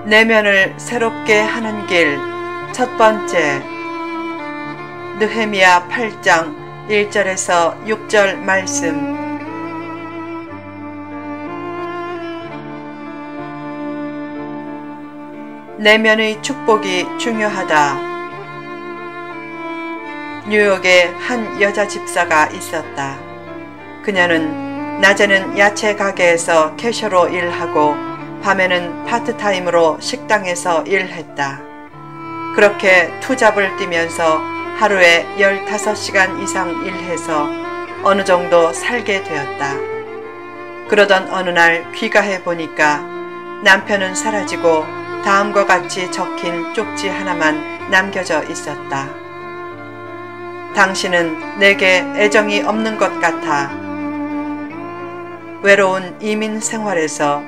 내면을 새롭게 하는 길 첫 번째, 느헤미야 8장 1절에서 6절 말씀. 내면의 축복이 중요하다. 뉴욕에 한 여자 집사가 있었다. 그녀는 낮에는 야채 가게에서 캐셔로 일하고 밤에는 파트타임으로 식당에서 일했다. 그렇게 투잡을 뛰면서 하루에 15시간 이상 일해서 어느 정도 살게 되었다. 그러던 어느 날 귀가해 보니까 남편은 사라지고 다음과 같이 적힌 쪽지 하나만 남겨져 있었다. 당신은 내게 애정이 없는 것 같아. 외로운 이민 생활에서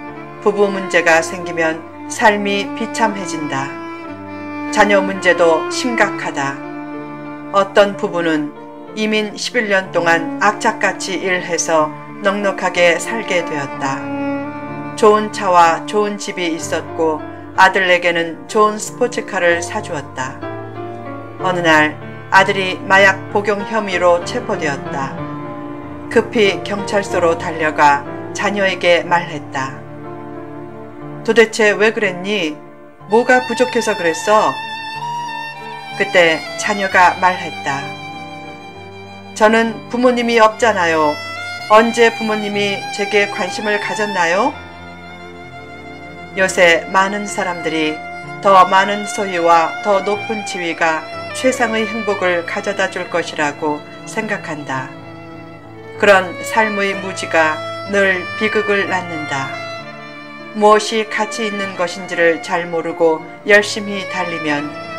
부부 문제가 생기면 삶이 비참해진다. 자녀 문제도 심각하다. 어떤 부부는 이민 11년 동안 악착같이 일해서 넉넉하게 살게 되었다. 좋은 차와 좋은 집이 있었고 아들에게는 좋은 스포츠카를 사주었다. 어느 날 아들이 마약 복용 혐의로 체포되었다. 급히 경찰서로 달려가 자녀에게 말했다. 도대체 왜 그랬니? 뭐가 부족해서 그랬어? 그때 자녀가 말했다. 저는 부모님이 없잖아요. 언제 부모님이 제게 관심을 가졌나요? 요새 많은 사람들이 더 많은 소유와 더 높은 지위가 최상의 행복을 가져다 줄 것이라고 생각한다. 그런 삶의 무지가 늘 비극을 낳는다. 무엇이 가치 있는 것인지를 잘 모르고 열심히 달리면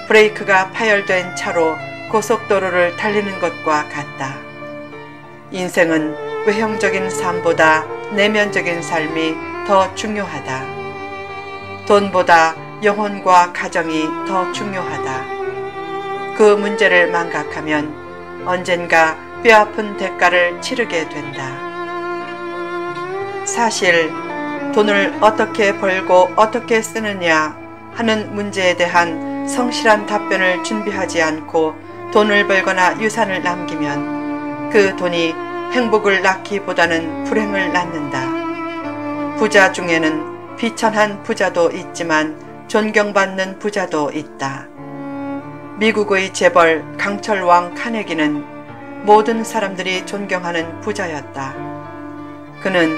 브레이크가 파열된 차로 고속도로를 달리는 것과 같다. 인생은 외형적인 삶보다 내면적인 삶이 더 중요하다. 돈보다 영혼과 가정이 더 중요하다. 그 문제를 망각하면 언젠가 뼈아픈 대가를 치르게 된다. 사실 돈을 어떻게 벌고 어떻게 쓰느냐 하는 문제에 대한 성실한 답변을 준비하지 않고 돈을 벌거나 유산을 남기면 그 돈이 행복을 낳기보다는 불행을 낳는다. 부자 중에는 비천한 부자도 있지만 존경받는 부자도 있다. 미국의 재벌 강철왕 카네기는 모든 사람들이 존경하는 부자였다. 그는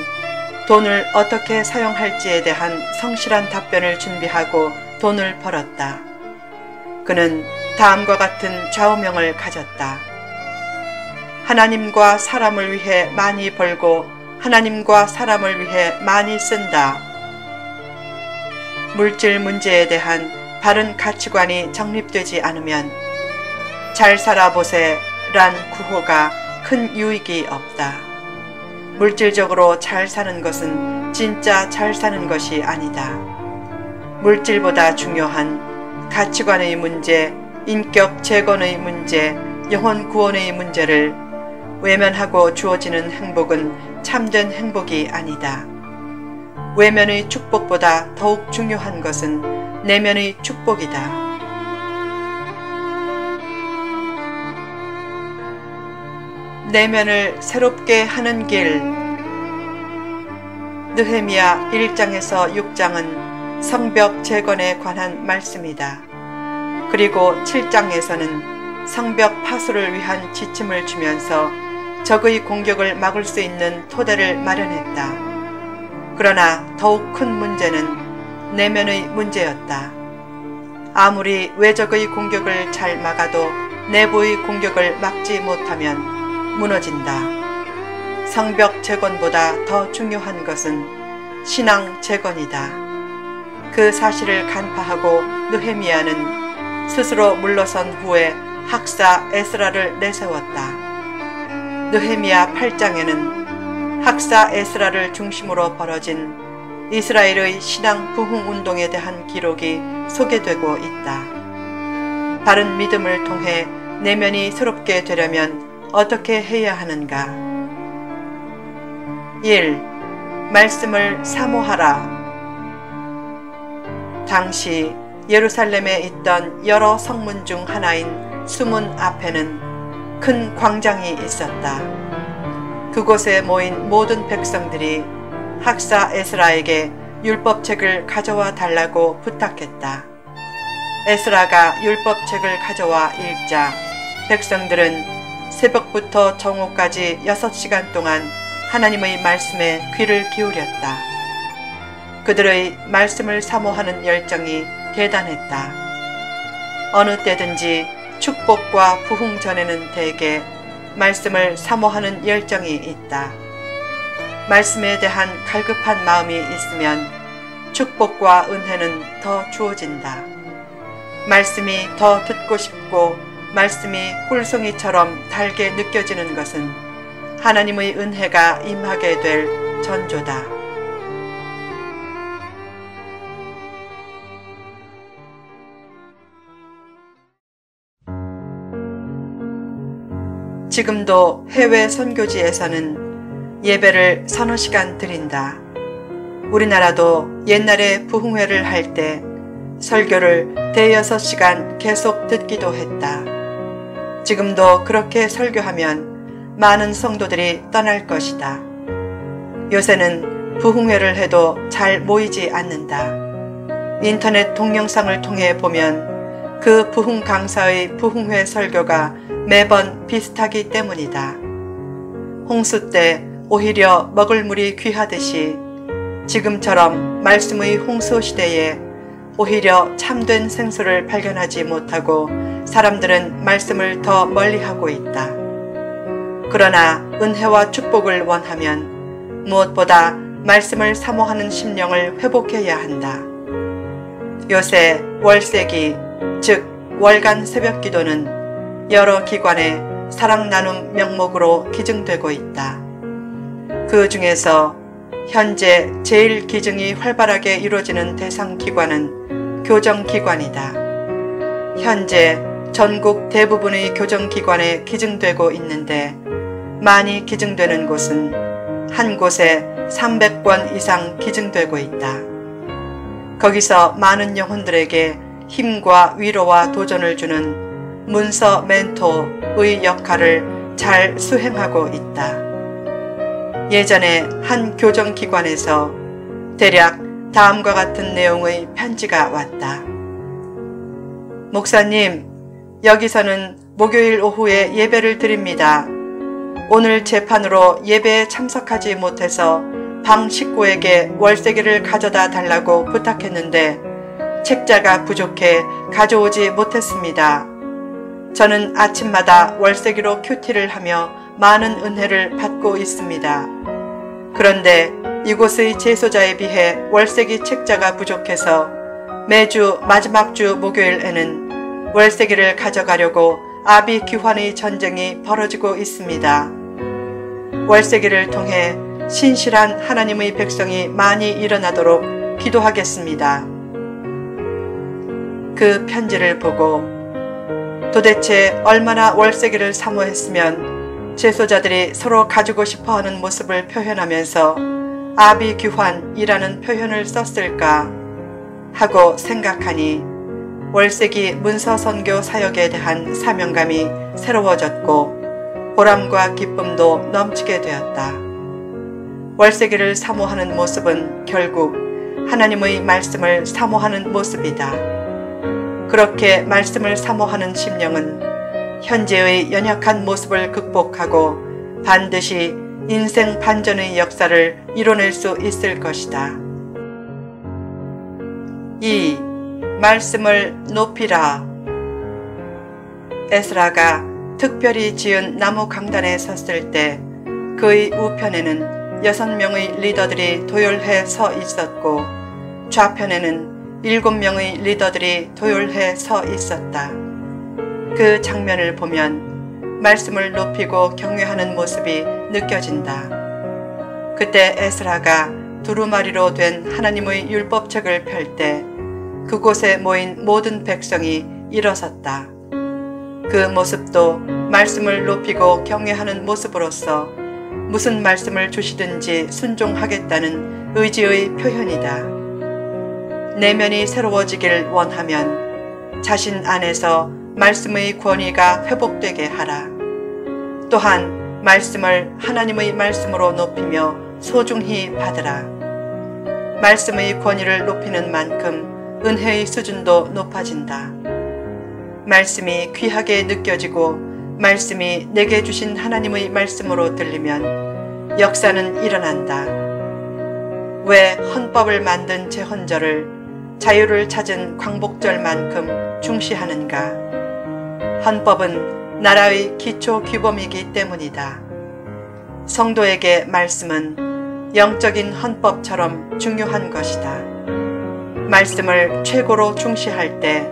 돈을 어떻게 사용할지에 대한 성실한 답변을 준비하고 돈을 벌었다. 그는 다음과 같은 좌우명을 가졌다. 하나님과 사람을 위해 많이 벌고 하나님과 사람을 위해 많이 쓴다. 물질 문제에 대한 바른 가치관이 정립되지 않으면 잘 살아보세 란 구호가 큰 유익이 없다. 물질적으로 잘 사는 것은 진짜 잘 사는 것이 아니다. 물질보다 중요한 가치관의 문제, 인격 재건의 문제, 영혼 구원의 문제를 외면하고 주어지는 행복은 참된 행복이 아니다. 외면의 축복보다 더욱 중요한 것은 내면의 축복이다. 내면을 새롭게 하는 길. 느헤미야 1장에서 6장은 성벽 재건에 관한 말씀이다. 그리고 7장에서는 성벽 파수를 위한 지침을 주면서 적의 공격을 막을 수 있는 토대를 마련했다. 그러나 더욱 큰 문제는 내면의 문제였다. 아무리 외적의 공격을 잘 막아도 내부의 공격을 막지 못하면 무너진다. 성벽 재건보다 더 중요한 것은 신앙 재건이다. 그 사실을 간파하고 느헤미야는 스스로 물러선 후에 학사 에스라를 내세웠다. 느헤미야 8장에는 학사 에스라를 중심으로 벌어진 이스라엘의 신앙 부흥 운동에 대한 기록이 소개되고 있다. 바른 믿음을 통해 내면이 새롭게 되려면 어떻게 해야 하는가? 1. 말씀을 사모하라. 당시 예루살렘에 있던 여러 성문 중 하나인 수문 앞에는 큰 광장이 있었다. 그곳에 모인 모든 백성들이 학사 에스라에게 율법책을 가져와 달라고 부탁했다. 에스라가 율법책을 가져와 읽자 백성들은 새벽부터 정오까지 6시간 동안 하나님의 말씀에 귀를 기울였다. 그들의 말씀을 사모하는 열정이 대단했다. 어느 때든지 축복과 부흥 전에는 대개 말씀을 사모하는 열정이 있다. 말씀에 대한 갈급한 마음이 있으면 축복과 은혜는 더 주어진다. 말씀이 더 듣고 싶고 말씀이 꿀송이처럼 달게 느껴지는 것은 하나님의 은혜가 임하게 될 전조다. 지금도 해외 선교지에서는 예배를 서너 시간 드린다. 우리나라도 옛날에 부흥회를 할 때 설교를 대여섯 시간 계속 듣기도 했다. 지금도 그렇게 설교하면 많은 성도들이 떠날 것이다. 요새는 부흥회를 해도 잘 모이지 않는다. 인터넷 동영상을 통해 보면 그 부흥 강사의 부흥회 설교가 매번 비슷하기 때문이다. 홍수 때 오히려 먹을 물이 귀하듯이 지금처럼 말씀의 홍수 시대에 오히려 참된 생수를 발견하지 못하고 사람들은 말씀을 더 멀리하고 있다. 그러나 은혜와 축복을 원하면 무엇보다 말씀을 사모하는 심령을 회복해야 한다. 요새 월세기, 즉 월간 새벽기도는 여러 기관에 사랑 나눔 명목으로 기증되고 있다. 그 중에서 현재 제일 기증이 활발하게 이루어지는 대상 기관은 교정기관이다. 현재 전국 대부분의 교정기관에 기증되고 있는데 많이 기증되는 곳은 한 곳에 300권 이상 기증되고 있다. 거기서 많은 영혼들에게 힘과 위로와 도전을 주는 문서 멘토의 역할을 잘 수행하고 있다. 예전에 한 교정기관에서 대략 다음과 같은 내용의 편지가 왔다. 목사님, 여기서는 목요일 오후에 예배를 드립니다. 오늘 재판으로 예배에 참석하지 못해서 방 식구에게 월세기를 가져다 달라고 부탁했는데 책자가 부족해 가져오지 못했습니다. 저는 아침마다 월세기로 큐티를 하며 많은 은혜를 받고 있습니다. 그런데 이곳의 제소자에 비해 월세기 책자가 부족해서 매주 마지막 주 목요일에는 월세기를 가져가려고 아비 규환의 전쟁이 벌어지고 있습니다. 월세기를 통해 신실한 하나님의 백성이 많이 일어나도록 기도하겠습니다. 그 편지를 보고 도대체 얼마나 월세기를 사모했으면 제소자들이 서로 가지고 싶어하는 모습을 표현하면서 아비 규환이라는 표현을 썼을까 하고 생각하니 월세기 문서 선교 사역에 대한 사명감이 새로워졌고 보람과 기쁨도 넘치게 되었다. 월세기를 사모하는 모습은 결국 하나님의 말씀을 사모하는 모습이다. 그렇게 말씀을 사모하는 심령은 현재의 연약한 모습을 극복하고 반드시 인생 반전의 역사를 이뤄낼 수 있을 것이다. 2. 말씀을 높이라. 에스라가 특별히 지은 나무 강단에 섰을 때 그의 우편에는 6명의 리더들이 도열해 서 있었고 좌편에는 7명의 리더들이 도열해 서 있었다. 그 장면을 보면 말씀을 높이고 경외하는 모습이 느껴진다. 그때 에스라가 두루마리로 된 하나님의 율법책을 펼 때 그곳에 모인 모든 백성이 일어섰다. 그 모습도 말씀을 높이고 경외하는 모습으로서 무슨 말씀을 주시든지 순종하겠다는 의지의 표현이다. 내면이 새로워지길 원하면 자신 안에서 말씀의 권위가 회복되게 하라. 또한 말씀을 하나님의 말씀으로 높이며 소중히 받으라. 말씀의 권위를 높이는 만큼 은혜의 수준도 높아진다. 말씀이 귀하게 느껴지고 말씀이 내게 주신 하나님의 말씀으로 들리면 역사는 일어난다. 왜 헌법을 만든 제헌절을 자유를 찾은 광복절만큼 중시하는가? 헌법은 나라의 기초 규범이기 때문이다. 성도에게 말씀은 영적인 헌법처럼 중요한 것이다. 말씀을 최고로 중시할 때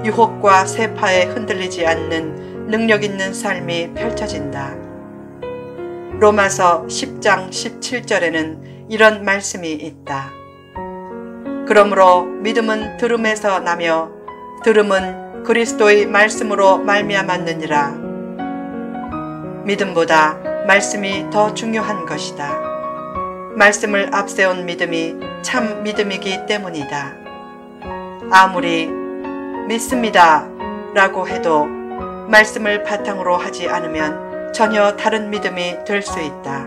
유혹과 세파에 흔들리지 않는 능력 있는 삶이 펼쳐진다. 로마서 10장 17절에는 이런 말씀이 있다. 그러므로 믿음은 들음에서 나며 들음은 그리스도의 말씀으로 말미암았느니라. 믿음보다 말씀이 더 중요한 것이다. 말씀을 앞세운 믿음이 참 믿음이기 때문이다. 아무리 믿습니다 라고 해도 말씀을 바탕으로 하지 않으면 전혀 다른 믿음이 될 수 있다.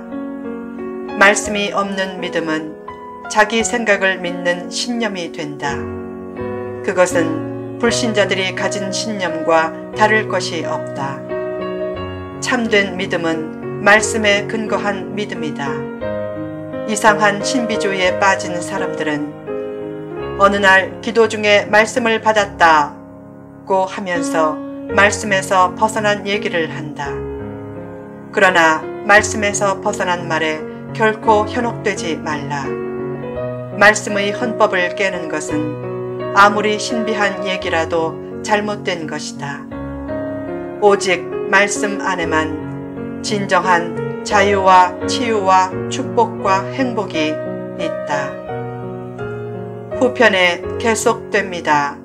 말씀이 없는 믿음은 자기 생각을 믿는 신념이 된다. 그것은 불신자들이 가진 신념과 다를 것이 없다. 참된 믿음은 말씀에 근거한 믿음이다. 이상한 신비주의에 빠진 사람들은 어느 날 기도 중에 말씀을 받았다고 하면서 말씀에서 벗어난 얘기를 한다. 그러나 말씀에서 벗어난 말에 결코 현혹되지 말라. 말씀의 헌법을 깨는 것은 아무리 신비한 얘기라도 잘못된 것이다. 오직 말씀 안에만 진정한 자유와 치유와 축복과 행복이 있다. 후편에 계속됩니다.